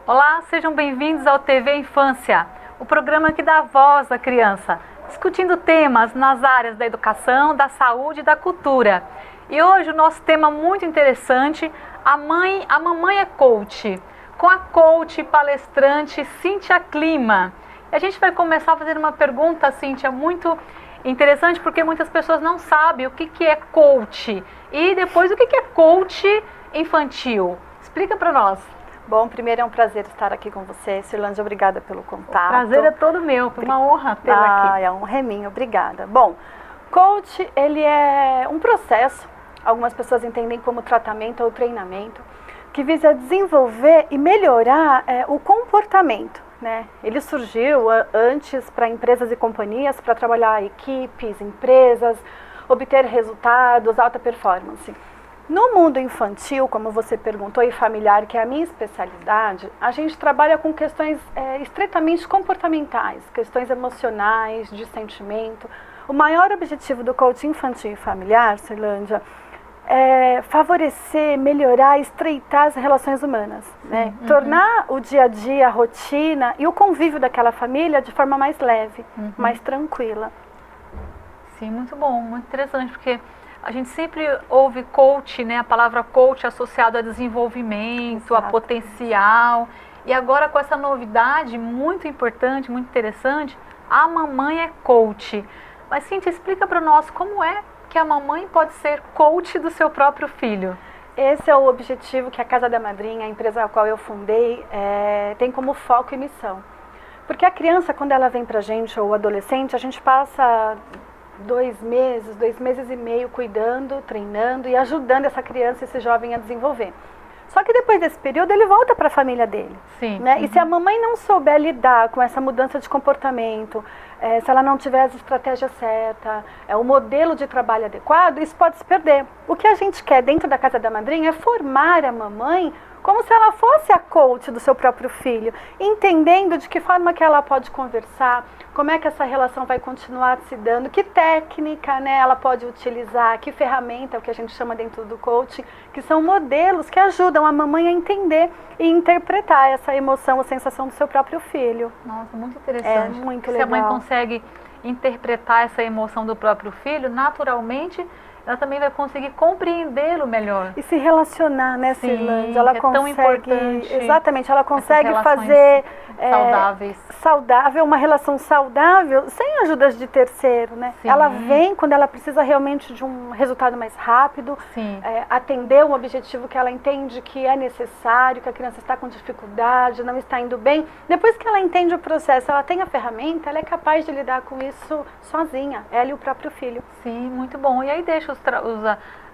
Olá, sejam bem-vindos ao TV Infância, o programa que dá voz à criança, discutindo temas nas áreas da educação, da saúde e da cultura. E hoje o nosso tema muito interessante, a mamãe é coach, com a coach palestrante Cíntia Clima. E a gente vai começar a fazer uma pergunta, Cíntia, muito interessante, porque muitas pessoas não sabem o que é coach e depois o que é coach infantil. Explica para nós. Bom, primeiro é um prazer estar aqui com você, Cirlândia, obrigada pelo contato. O prazer é todo meu, foi uma honra tê-la aqui. É um reminho, obrigada. Bom, coach, ele é um processo, algumas pessoas entendem como tratamento ou treinamento, que visa desenvolver e melhorar o comportamento, né? Ele surgiu antes para empresas e companhias, para trabalhar equipes, empresas, obter resultados, alta performance. No mundo infantil, como você perguntou, e familiar, que é a minha especialidade, a gente trabalha com questões estritamente comportamentais, questões emocionais, de sentimento. O maior objetivo do coaching infantil e familiar, Cirlândia, é favorecer, melhorar, estreitar as relações humanas, né? Tornar o dia a dia, a rotina e o convívio daquela família de forma mais leve, mais tranquila. Sim, muito bom, muito interessante, porque a gente sempre ouve coach, né? A palavra coach associada a desenvolvimento, Exato. a potencial. E agora com essa novidade muito importante, muito interessante, a mamãe é coach. Mas Cíntia, explica para nós como é que a mamãe pode ser coach do seu próprio filho. Esse é o objetivo que a Casa da Madrinha, a empresa a qual eu fundei, tem como foco e missão. Porque a criança, quando ela vem pra gente, ou o adolescente, a gente passa 2 meses e meio cuidando, treinando e ajudando essa criança, esse jovem a desenvolver. Só que depois desse período ele volta para a família dele. Sim. Né? E se a mamãe não souber lidar com essa mudança de comportamento, se ela não tiver as estratégias certas, o modelo de trabalho adequado, isso pode se perder. O que a gente quer dentro da Casa da Madrinha é formar a mamãe como se ela fosse a coach do seu próprio filho, entendendo de que forma que ela pode conversar, como é que essa relação vai continuar se dando, que técnica, né, ela pode utilizar, que ferramenta, o que a gente chama dentro do coaching, que são modelos que ajudam a mamãe a entender e interpretar essa emoção ou sensação do seu próprio filho. Nossa, muito interessante. É muito legal. Se a mãe consegue interpretar essa emoção do próprio filho, naturalmente ela também vai conseguir compreendê-lo melhor. E se relacionar, né, Cirlândia? Ela consegue, tão importante. Exatamente, ela consegue fazer uma relação saudável sem ajudas de terceiro, né? Sim. Ela vem quando ela precisa realmente de um resultado mais rápido, atender um objetivo que ela entende que é necessário, que a criança está com dificuldade, não está indo bem. Depois que ela entende o processo, ela tem a ferramenta, ela é capaz de lidar com isso sozinha, ela e o próprio filho. Sim, muito bom. E aí deixa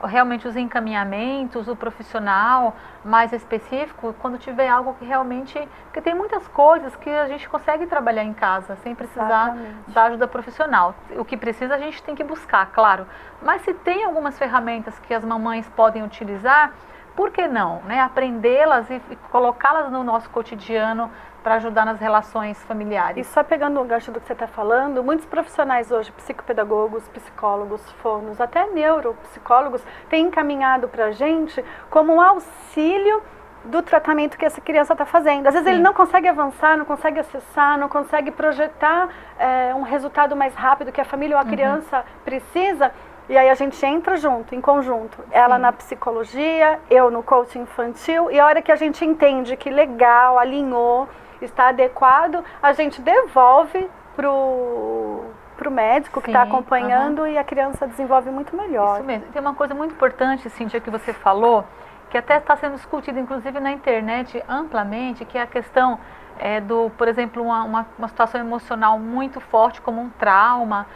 realmente os encaminhamentos, o profissional mais específico, quando tiver algo que realmente... Porque tem muitas coisas que a gente consegue trabalhar em casa, sem precisar da ajuda profissional. O que precisa a gente tem que buscar, claro. Mas se tem algumas ferramentas que as mamães podem utilizar, por que não, né? Aprendê-las e colocá-las no nosso cotidiano para ajudar nas relações familiares. E só pegando o gancho do que você está falando, muitos profissionais hoje, psicopedagogos, psicólogos, fonos, até neuropsicólogos, têm encaminhado para a gente como um auxílio do tratamento que essa criança está fazendo. Às vezes ele não consegue avançar, não consegue acessar, não consegue projetar um resultado mais rápido que a família ou a criança precisa. E aí a gente entra junto, em conjunto. Ela na psicologia, eu no coaching infantil. E a hora que a gente entende que legal, alinhou, está adequado, a gente devolve pro médico que está acompanhando e a criança desenvolve muito melhor. Isso mesmo. Tem uma coisa muito importante, Cíntia, que você falou, que até está sendo discutida, inclusive na internet, amplamente, que é a questão por exemplo, uma situação emocional muito forte, como um trauma.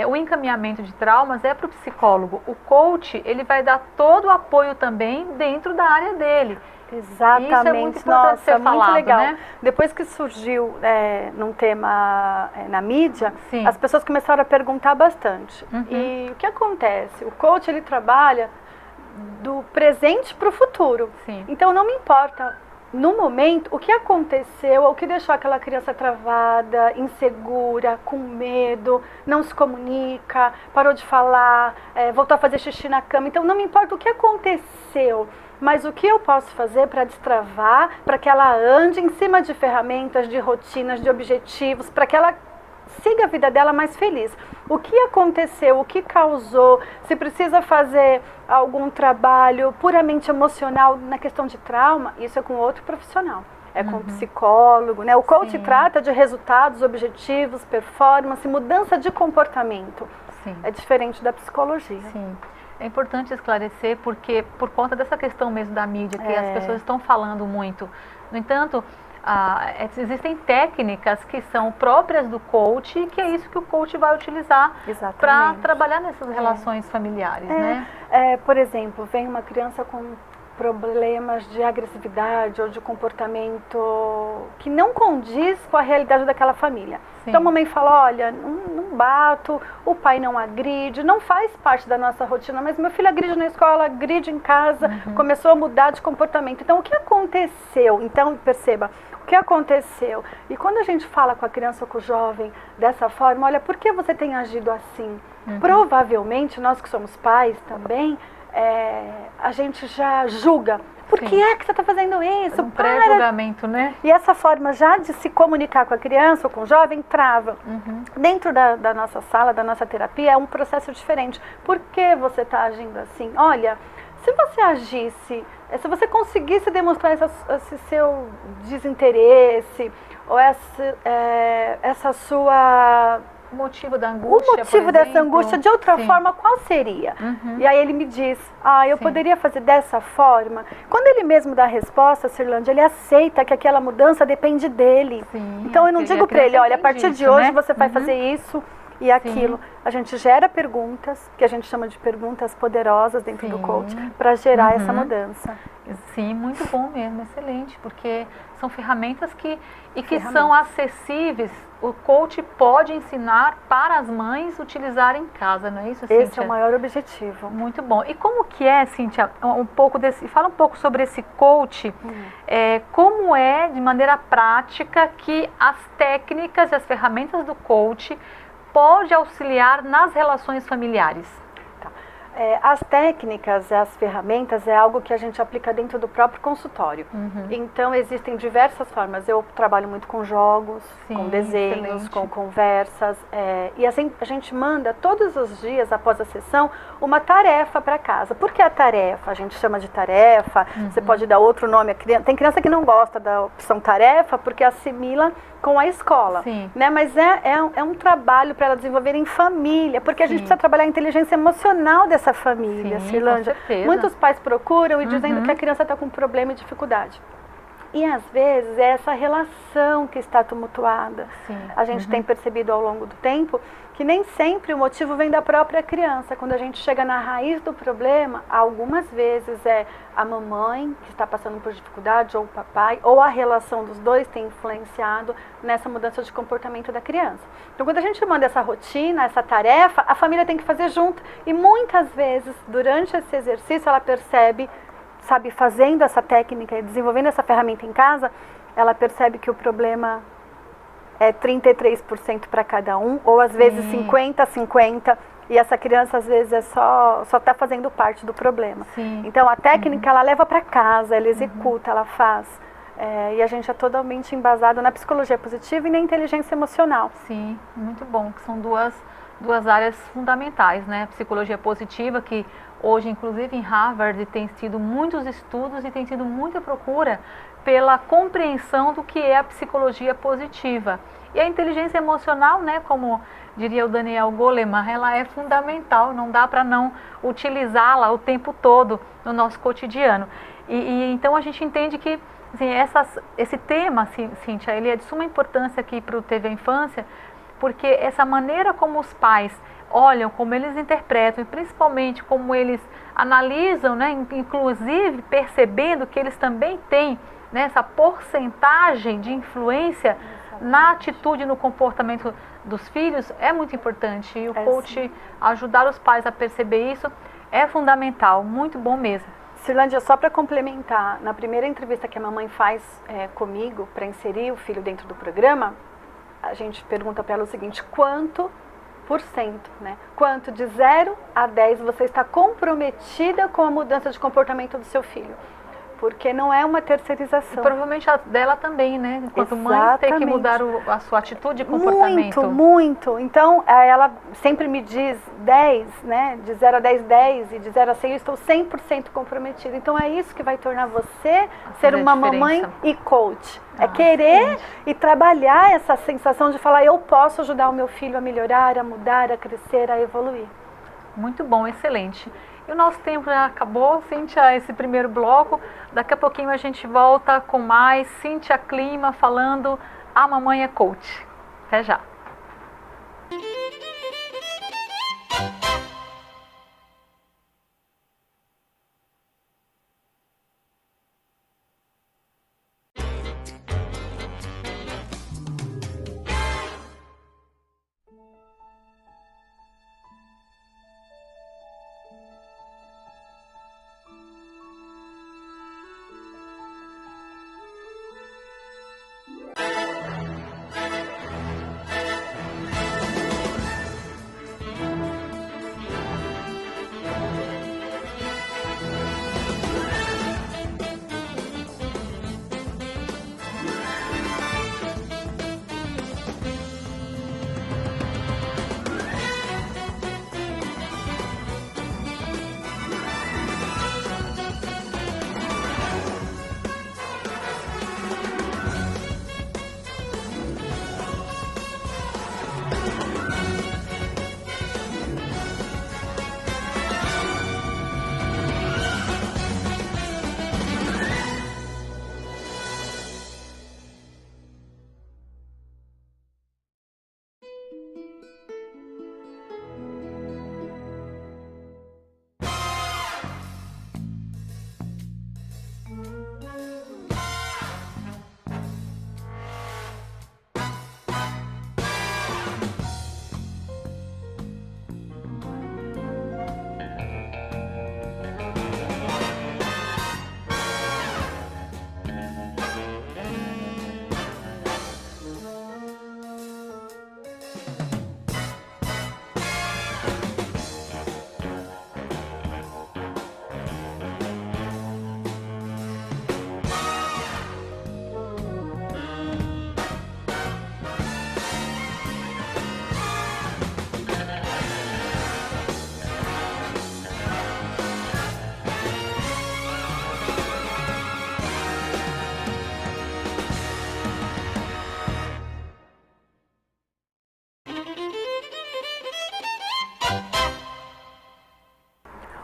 O encaminhamento de traumas é para o psicólogo. O coach, ele vai dar todo o apoio também dentro da área dele. Exatamente. Isso é muito importante ser falado, muito legal. Né? Depois que surgiu num tema na mídia, as pessoas começaram a perguntar bastante. E o que acontece? O coach, ele trabalha do presente para o futuro. Então não me importa no momento, o que aconteceu, o que deixou aquela criança travada, insegura, com medo, não se comunica, parou de falar, voltou a fazer xixi na cama. Então, não me importa o que aconteceu, mas o que eu posso fazer para destravar, para que ela ande em cima de ferramentas, de rotinas, de objetivos, para que ela siga a vida dela mais feliz. O que aconteceu, o que causou, se precisa fazer algum trabalho puramente emocional na questão de trauma, isso é com outro profissional. É com psicólogo, né? O coach trata de resultados, objetivos, performance, mudança de comportamento. Sim. É diferente da psicologia. Sim. É importante esclarecer porque por conta dessa questão mesmo da mídia, que as pessoas estão falando muito. No entanto, existem técnicas que são próprias do coach e que é isso que o coach vai utilizar para trabalhar nessas relações familiares, né? Por exemplo, vem uma criança com problemas de agressividade ou de comportamento que não condiz com a realidade daquela família. Sim. Então a mamãe fala, olha, não bato, o pai não agride, não faz parte da nossa rotina, mas meu filho agride na escola, agride em casa, começou a mudar de comportamento. Então o que aconteceu? Então perceba, o que aconteceu? E quando a gente fala com a criança ou com o jovem dessa forma, olha, por que você tem agido assim? Provavelmente nós que somos pais também, a gente já julga. Por que é que você está fazendo isso? Um pré-julgamento, né? E essa forma já de se comunicar com a criança ou com o jovem trava. Dentro da nossa sala, da nossa terapia, é um processo diferente. Por que você está agindo assim? Olha, se você agisse, se você conseguisse demonstrar esse seu desinteresse, ou essa sua... O motivo da angústia, o motivo dessa angústia, de outra forma, qual seria? E aí ele me diz, eu poderia fazer dessa forma. Quando ele mesmo dá a resposta, Cirlândia, ele aceita que aquela mudança depende dele. Então eu não digo para ele, olha, a partir de hoje você vai fazer isso e aquilo. A gente gera perguntas, que a gente chama de perguntas poderosas dentro do coach, para gerar essa mudança. Sim, muito bom mesmo, excelente, porque são ferramentas que são acessíveis. O coach pode ensinar para as mães utilizar em casa, não é isso, Cíntia? Esse é o maior objetivo. Muito bom. E como que é, Cíntia, fala um pouco sobre esse coach, como é, de maneira prática, que as técnicas e as ferramentas do coach pode auxiliar nas relações familiares? As técnicas, as ferramentas é algo que a gente aplica dentro do próprio consultório. Então existem diversas formas. Eu trabalho muito com jogos, com desenhos, com conversas. E assim a gente manda todos os dias após a sessão uma tarefa para casa. Por que a tarefa? A gente chama de tarefa, você pode dar outro nome à criança. Tem criança que não gosta da opção tarefa porque assimila com a escola, né? Mas é um trabalho para ela desenvolver em família, porque a gente precisa trabalhar a inteligência emocional dessa família, Cirlândia. Muitos pais procuram e dizendo que a criança está com problema e dificuldade. E às vezes é essa relação que está tumultuada. A gente tem percebido ao longo do tempo que nem sempre o motivo vem da própria criança. Quando a gente chega na raiz do problema, algumas vezes é a mamãe que está passando por dificuldade, ou o papai, ou a relação dos dois tem influenciado nessa mudança de comportamento da criança. Então quando a gente manda essa rotina, essa tarefa, a família tem que fazer junto. E muitas vezes, durante esse exercício, ela percebe, sabe, fazendo essa técnica e desenvolvendo essa ferramenta em casa, ela percebe que o problema é 33% para cada um, ou às vezes 50-50, e essa criança às vezes só está fazendo parte do problema. Então a técnica ela leva para casa, ela executa, ela faz. E a gente é totalmente embasado na psicologia positiva e na inteligência emocional. Sim, muito bom, que são duas áreas fundamentais, né? A psicologia positiva, que hoje, inclusive em Harvard, tem tido muitos estudos e tem tido muita procura pela compreensão do que é a psicologia positiva. E a inteligência emocional, né, como diria o Daniel Goleman, ela é fundamental, não dá para não utilizá-la o tempo todo no nosso cotidiano. Então a gente entende que assim, esse tema, Cíntia, ele é de suma importância aqui para o TV Infância, porque essa maneira como os pais olham, como eles interpretam e principalmente como eles analisam, né, inclusive percebendo que eles também têm, né, essa porcentagem de influência na atitude, no comportamento dos filhos, é muito importante. E o coach ajudar os pais a perceber isso é fundamental, muito bom mesmo. Cirlândia, só para complementar, na primeira entrevista que a mamãe faz comigo, para inserir o filho dentro do programa, a gente pergunta para ela o seguinte: quanto por cento, né? Quanto de 0 a 10 você está comprometida com a mudança de comportamento do seu filho? Porque não é uma terceirização. E provavelmente a dela também, né? Enquanto mãe, tem que mudar a sua atitude e comportamento. Muito, muito. Então, ela sempre me diz 10, né? De 0 a 10, 10. E de 0 a 100, eu estou 100% comprometida. Então, é isso que vai tornar você ser uma mamãe e coach. É querer e trabalhar essa sensação de falar: eu posso ajudar o meu filho a melhorar, a mudar, a crescer, a evoluir. Muito bom, excelente. E o nosso tempo já acabou, Cíntia, esse primeiro bloco. Daqui a pouquinho a gente volta com mais Cíntia Clima falando A Mamãe é Coach. Até já.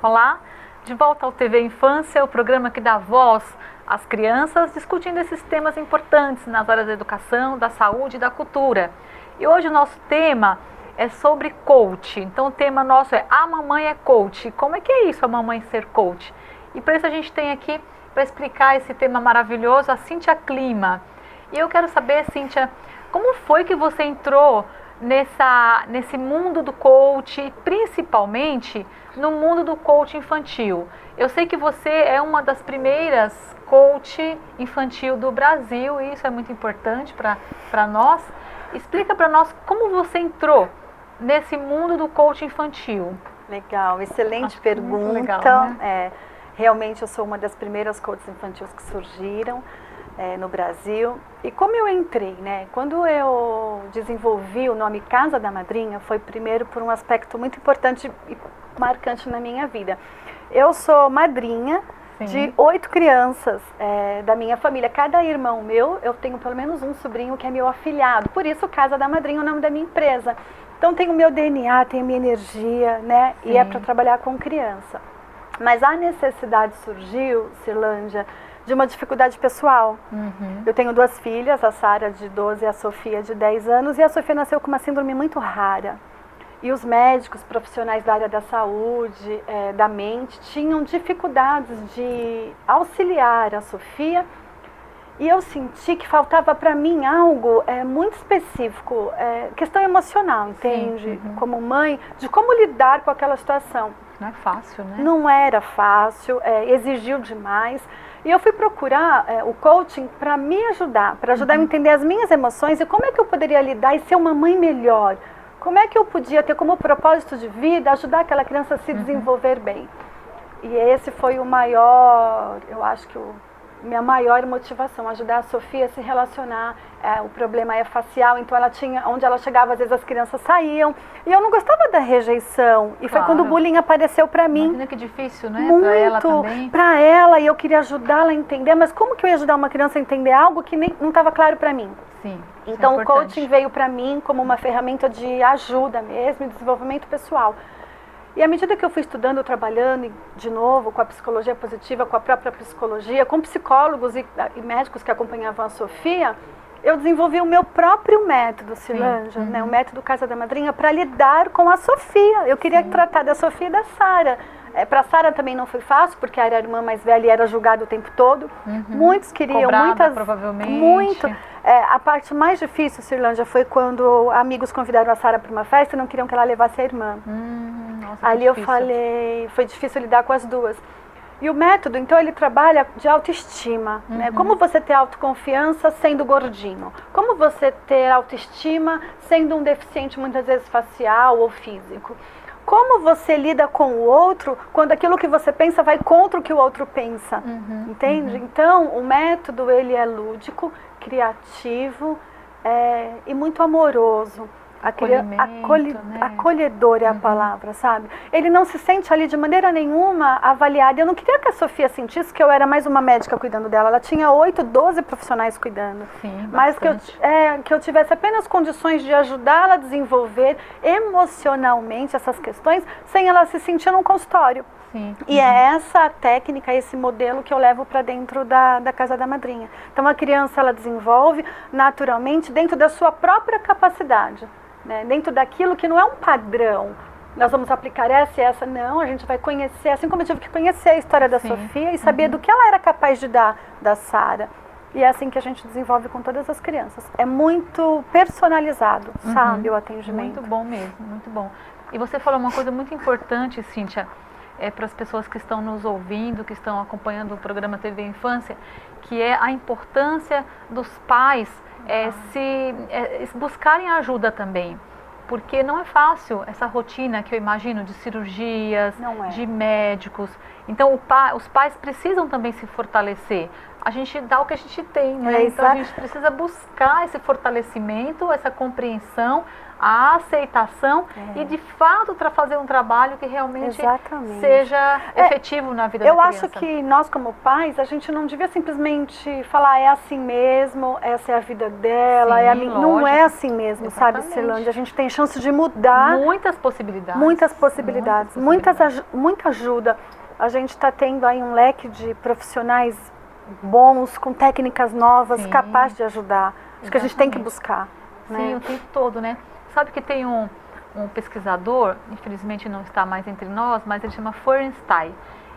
Olá, de volta ao TV Infância, o programa que dá voz às crianças, discutindo esses temas importantes nas áreas da educação, da saúde e da cultura. E hoje o nosso tema é sobre coach. Então o tema nosso é A Mamãe é Coach. Como é que é isso, a mamãe ser coach? E para isso a gente tem aqui, para explicar esse tema maravilhoso, a Cíntia Clima. E eu quero saber, Cíntia, como foi que você entrou nesse mundo do coach, principalmente no mundo do coach infantil? Eu sei que você é uma das primeiras coach infantil do Brasil e isso é muito importante para nós. Explica para nós como você entrou nesse mundo do coach infantil. Legal, excelente pergunta. Legal, né? Realmente eu sou uma das primeiras coaches infantis que surgiram no Brasil. E como eu entrei, né? Quando eu desenvolvi o nome Casa da Madrinha, foi primeiro por um aspecto muito importante e marcante na minha vida. Eu sou madrinha de 8 crianças da minha família. Cada irmão meu, eu tenho pelo menos um sobrinho que é meu afilhado. Por isso, Casa da Madrinha é o nome da minha empresa. Então, tem o meu DNA, tem a minha energia, né? Sim. E é para trabalhar com criança. Mas a necessidade surgiu, Cirlândia, de uma dificuldade pessoal. Uhum. Eu tenho 2 filhas, a Sara de 12 e a Sofia de 10 anos. E a Sofia nasceu com uma síndrome muito rara. E os médicos, profissionais da área da saúde, da mente, tinham dificuldades de auxiliar a Sofia. E eu senti que faltava para mim algo muito específico, questão emocional, entende? Sim, uhum. Como mãe, de como lidar com aquela situação. Não é fácil, né? Não era fácil, exigiu demais. E eu fui procurar o coaching para me ajudar, para ajudar a entender as minhas emoções e como é que eu poderia lidar e ser uma mãe melhor. Como é que eu podia ter como propósito de vida ajudar aquela criança a se desenvolver bem. E esse foi o maior, eu acho que minha maior motivação, ajudar a Sofia a se relacionar. O problema é facial, então ela tinha, onde ela chegava, às vezes as crianças saíam. E eu não gostava da rejeição. E foi quando o bullying apareceu para mim. Imagina que difícil, né? Muito, para ela também. Para ela, e eu queria ajudá-la a entender, mas como que eu ia ajudar uma criança a entender algo que nem, não estava claro para mim? Sim. Então o coaching veio para mim como uma ferramenta de ajuda mesmo, de desenvolvimento pessoal. E à medida que eu fui estudando, trabalhando de novo com a psicologia positiva, com a própria psicologia, com psicólogos e médicos que acompanhavam a Sofia, eu desenvolvi o meu próprio método, Silanja, né, o método Casa da Madrinha, para lidar com a Sofia. Eu queria tratar da Sofia e da Sara. Para a Sara também não foi fácil, porque era a irmã mais velha e era julgada o tempo todo. Muitos queriam, cobrada, provavelmente. Muito. A parte mais difícil, Silanja, foi quando amigos convidaram a Sara para uma festa e não queriam que ela levasse a irmã. Nossa, ali eu falei, foi difícil lidar com as duas. E o método, então, ele trabalha de autoestima, né? Como você ter autoconfiança sendo gordinho? Como você ter autoestima sendo um deficiente, muitas vezes, facial ou físico? Como você lida com o outro quando aquilo que você pensa vai contra o que o outro pensa? Entende? Então, o método, ele é lúdico, criativo e muito amoroso. Acolhedor é a palavra, sabe? Ele não se sente ali de maneira nenhuma avaliado. Eu não queria que a Sofia sentisse que eu era mais uma médica cuidando dela. Ela tinha 8, 12 profissionais cuidando. Sim, mas que eu tivesse apenas condições de ajudá-la a desenvolver emocionalmente essas questões sem ela se sentir num consultório. Sim. E é essa técnica, esse modelo que eu levo para dentro da Casa da Madrinha. Então a criança, ela desenvolve naturalmente dentro da sua própria capacidade. Né, dentro daquilo que não é um padrão, nós vamos aplicar essa e essa, não, a gente vai conhecer, assim como eu tive que conhecer a história da Sofia e saber do que ela era capaz de dar da Sara. E é assim que a gente desenvolve com todas as crianças. É muito personalizado, sabe, o atendimento. Muito bom mesmo, muito bom. E você falou uma coisa muito importante, Cíntia, para as pessoas que estão nos ouvindo, que estão acompanhando o programa TV Infância, que é a importância dos pais buscarem ajuda também, porque não é fácil essa rotina que eu imagino de cirurgias, de médicos. Então os pais precisam também se fortalecer. A gente dá o que a gente tem, né? Então a gente precisa buscar esse fortalecimento, essa compreensão, a aceitação e de fato fazer um trabalho que realmente seja efetivo na vida da criança. Eu acho que nós como pais, a gente não devia simplesmente falar é assim mesmo, essa é a vida dela, não é assim mesmo, sabe, Silândia? A gente tem chance de mudar. Muitas possibilidades. Muita ajuda. A gente está tendo aí um leque de profissionais bons, com técnicas novas, capazes de ajudar. Acho que a gente tem que buscar. Sim, o tempo todo, né? Sabe que tem um pesquisador, infelizmente não está mais entre nós, mas ele chama Feuerstein.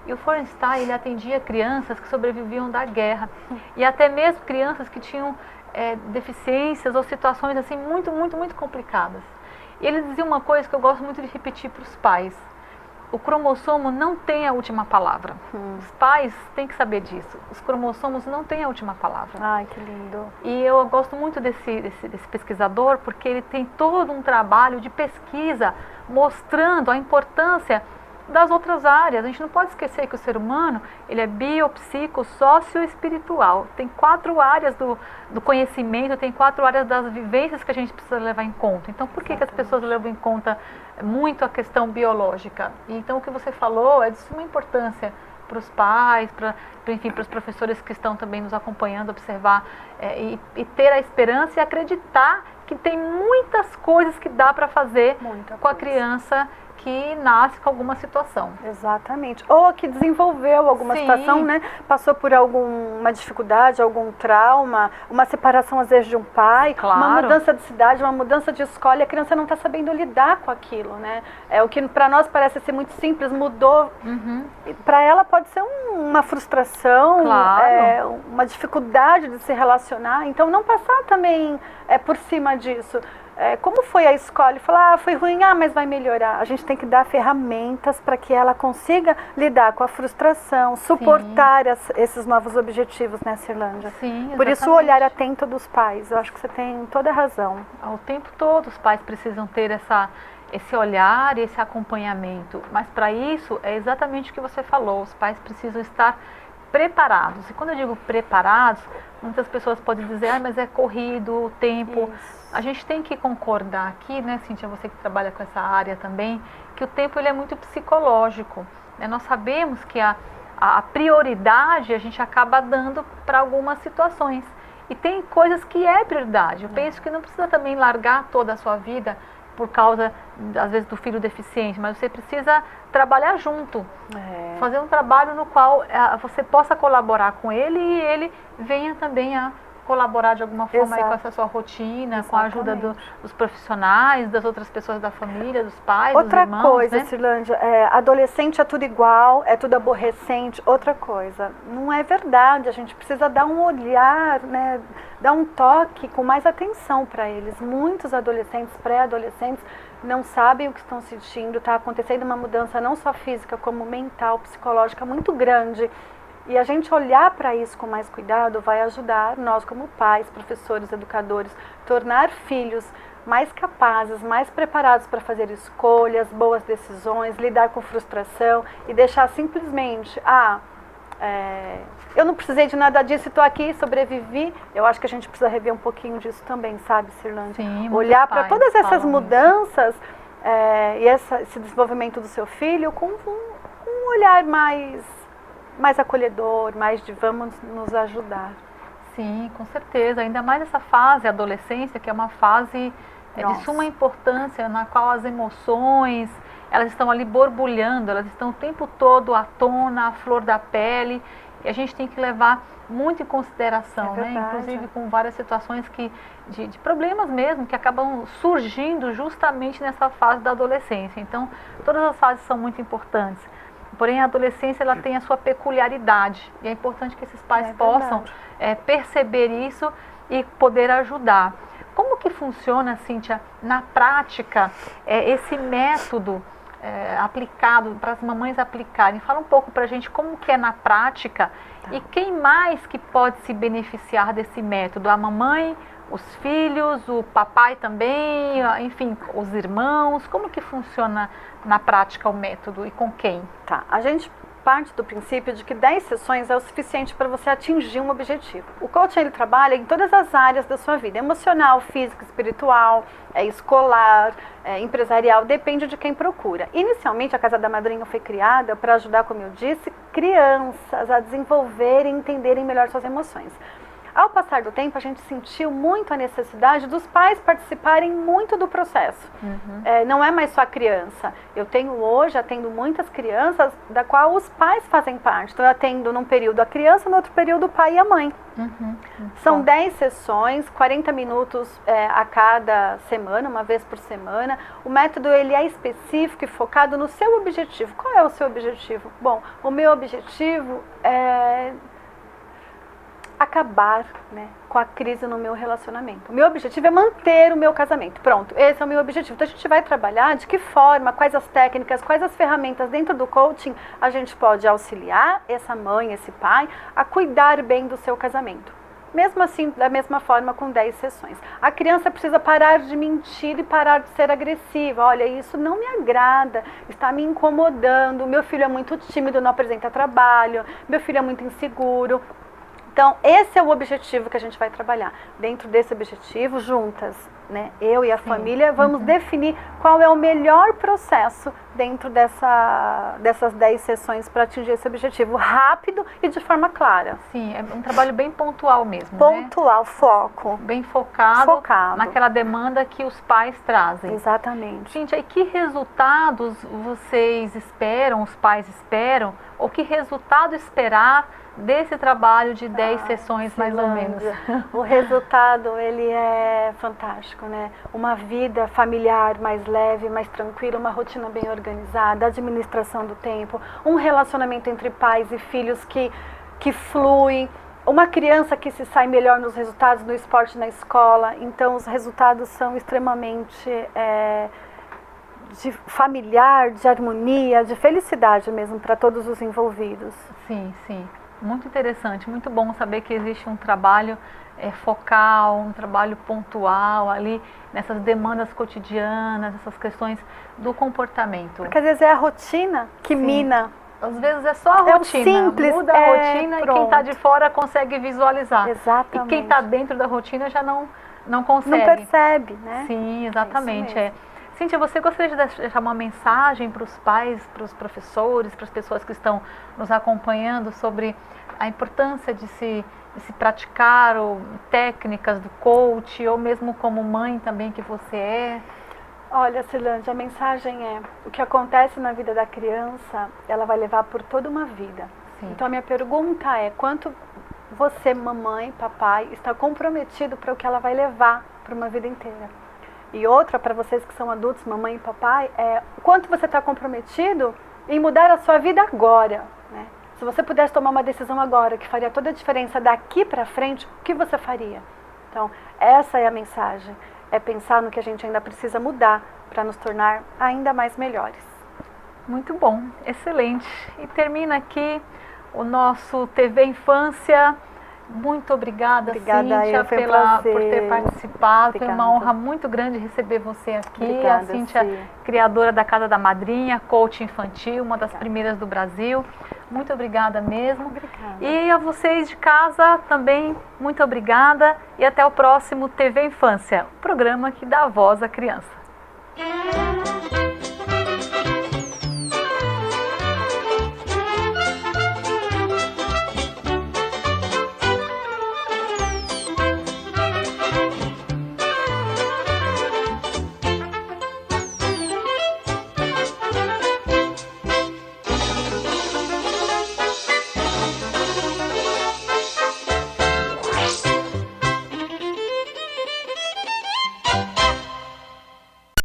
E o Feuerstein, ele atendia crianças que sobreviviam da guerra. E até mesmo crianças que tinham deficiências ou situações assim muito complicadas. E ele dizia uma coisa que eu gosto muito de repetir para os pais. O cromossomo não tem a última palavra. Os pais têm que saber disso. Os cromossomos não têm a última palavra. Ai, que lindo. E eu gosto muito desse pesquisador, porque ele tem todo um trabalho de pesquisa mostrando a importância das outras áreas. A gente não pode esquecer que o ser humano, ele é bio, psico, sócio e espiritual. Tem 4 áreas do conhecimento, tem 4 áreas das vivências que a gente precisa levar em conta. Então, por que as pessoas levam em conta muito a questão biológica? Então, o que você falou é de suma importância para os pais, para os professores que estão também nos acompanhando, observar e ter a esperança e acreditar que tem muitas coisas que dá para fazer com a criança que nasce com alguma situação. Exatamente. Ou que desenvolveu alguma situação, né? Passou por alguma dificuldade, algum trauma, uma separação às vezes de um pai, uma mudança de cidade, uma mudança de escola, e a criança não está sabendo lidar com aquilo, né? O que para nós parece ser muito simples, mudou. Para ela pode ser uma frustração, uma dificuldade de se relacionar. Então não passar também por cima disso. como foi a escola? E falar, foi ruim, mas vai melhorar. A gente tem que dar ferramentas para que ela consiga lidar com a frustração, suportar esses novos objetivos, né, Cirlândia? Sim, exatamente. Por isso o olhar atento dos pais. Eu acho que você tem toda a razão. Ao tempo todo os pais precisam ter esse olhar e esse acompanhamento. Mas para isso é exatamente o que você falou. Os pais precisam estar preparados. E quando eu digo preparados, muitas pessoas podem dizer, mas é corrido o tempo. Isso. A gente tem que concordar aqui, né, Cíntia, você que trabalha com essa área também, que o tempo ele é muito psicológico. Né? Nós sabemos que a prioridade a gente acaba dando para algumas situações. E tem coisas que é prioridade. Eu penso que não precisa também largar toda a sua vida por causa, às vezes, do filho deficiente, mas você precisa trabalhar junto, fazer um trabalho no qual você possa colaborar com ele e ele venha também a colaborar de alguma forma aí com essa sua rotina, exatamente, com a ajuda dos profissionais, das outras pessoas da família, dos pais, dos irmãos. Outra coisa, né? Cirlândia, adolescente é tudo igual, é tudo aborrecente. Outra coisa, não é verdade, a gente precisa dar um olhar, né, dar um toque com mais atenção para eles. Muitos adolescentes, pré-adolescentes, não sabem o que estão sentindo, está acontecendo uma mudança não só física, como mental, psicológica muito grande. E a gente olhar para isso com mais cuidado vai ajudar nós como pais, professores, educadores, tornar filhos mais capazes, mais preparados para fazer escolhas, boas decisões, lidar com frustração e deixar simplesmente, eu não precisei de nada disso, estou aqui, sobrevivi. Eu acho que a gente precisa rever um pouquinho disso também, sabe, Cirlândia? Sim, olhar para todas essas mudanças e esse desenvolvimento do seu filho com um olhar mais acolhedor, mais de vamos nos ajudar. Sim, com certeza. Ainda mais essa fase, a adolescência, que é uma fase de suma importância, na qual as emoções, elas estão ali borbulhando, elas estão o tempo todo à tona, à flor da pele, e a gente tem que levar muito em consideração, né? Inclusive com várias situações de problemas mesmo, que acabam surgindo justamente nessa fase da adolescência. Então, todas as fases são muito importantes. Porém, a adolescência ela tem a sua peculiaridade e é importante que esses pais possam perceber isso e poder ajudar. Como que funciona, Cíntia, na prática, esse método aplicado, para as mamães aplicarem? Fala um pouco para a gente como que é na prática e quem mais que pode se beneficiar desse método? A mamãe, os filhos, o papai também, enfim, os irmãos. Como que funciona na prática o método e com quem? A gente parte do princípio de que 10 sessões é o suficiente para você atingir um objetivo. O coaching ele trabalha em todas as áreas da sua vida, emocional, física, espiritual, escolar, empresarial, depende de quem procura. Inicialmente a Casa da Madrinha foi criada para ajudar, como eu disse, crianças a desenvolverem e entenderem melhor suas emoções. Ao passar do tempo, a gente sentiu muito a necessidade dos pais participarem muito do processo. Não é mais só a criança. Eu atendo muitas crianças da qual os pais fazem parte. Então, eu atendo num período a criança, no outro período o pai e a mãe. São 10 sessões, 40 minutos a cada semana, uma vez por semana. O método ele é específico e focado no seu objetivo. Qual é o seu objetivo? Bom, o meu objetivo é acabar, né, com a crise no meu relacionamento. O meu objetivo é manter o meu casamento. Pronto, esse é o meu objetivo. Então a gente vai trabalhar de que forma, quais as técnicas, quais as ferramentas dentro do coaching a gente pode auxiliar essa mãe, esse pai, a cuidar bem do seu casamento. Mesmo assim, da mesma forma com 10 sessões. A criança precisa parar de mentir e parar de ser agressiva. Olha, isso não me agrada, está me incomodando, meu filho é muito tímido, não apresenta trabalho, meu filho é muito inseguro. Então, esse é o objetivo que a gente vai trabalhar. Dentro desse objetivo, juntas, né, eu e a família, vamos definir qual é o melhor processo dentro dessas 10 sessões para atingir esse objetivo rápido e de forma clara. Sim, é um trabalho bem pontual mesmo, pontual, né? Foco. Bem focado naquela demanda que os pais trazem. Exatamente. Gente, e que resultados vocês esperam, os pais esperam, ou que resultado esperar desse trabalho de 10 sessões mais ou menos? O resultado, ele é fantástico, né? Uma vida familiar mais leve, mais tranquila, uma rotina bem organizada, administração do tempo, um relacionamento entre pais e filhos que flui, uma criança que se sai melhor nos resultados no esporte na escola, então os resultados são extremamente de familiar, de harmonia, de felicidade mesmo para todos os envolvidos. Sim, sim. Muito interessante, muito bom saber que existe um trabalho focal, um trabalho pontual ali nessas demandas cotidianas, essas questões do comportamento. Porque às vezes é a rotina que mina. Às vezes é só a rotina, simples, muda a rotina e quem está de fora consegue visualizar. Exatamente. E quem está dentro da rotina já não consegue. Não percebe, né? Sim, exatamente. Cíntia, você gostaria de deixar uma mensagem para os pais, para os professores, para as pessoas que estão nos acompanhando sobre a importância de se praticar técnicas do coach, ou mesmo como mãe também que você é? Olha, Cirlande, a mensagem é: o que acontece na vida da criança, ela vai levar por toda uma vida. Sim. Então a minha pergunta é: quanto você, mamãe, papai, está comprometido para o que ela vai levar para uma vida inteira? E outra, para vocês que são adultos, mamãe e papai, é quanto você está comprometido em mudar a sua vida agora, né? Se você pudesse tomar uma decisão agora que faria toda a diferença daqui para frente, o que você faria? Então, essa é a mensagem. É pensar no que a gente ainda precisa mudar para nos tornar ainda mais melhores. Muito bom, excelente. E termina aqui o nosso TV Infância. Muito obrigada, Cíntia, por ter participado. Obrigada. Foi uma honra muito grande receber você aqui. Obrigada, a Cíntia, criadora da Casa da Madrinha, coach infantil, uma das primeiras do Brasil. Muito obrigada mesmo. Obrigada. E a vocês de casa também, muito obrigada. E até o próximo TV Infância, o programa que dá voz à criança.